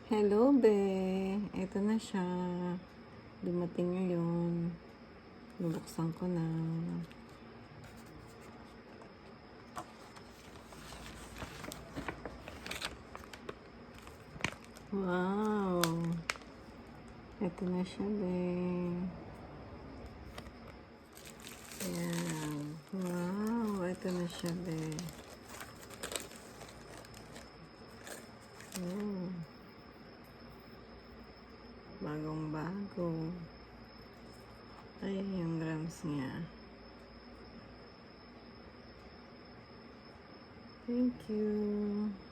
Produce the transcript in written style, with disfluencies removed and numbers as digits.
Hello, be. Ito na siya. Dumating ngayon. Nabuksan ko na. Wow. Ito na siya, be. Ayan. Wow. Ito na siya, be. Oh. Bagong bago. Ay, yung grams niya. Thank you.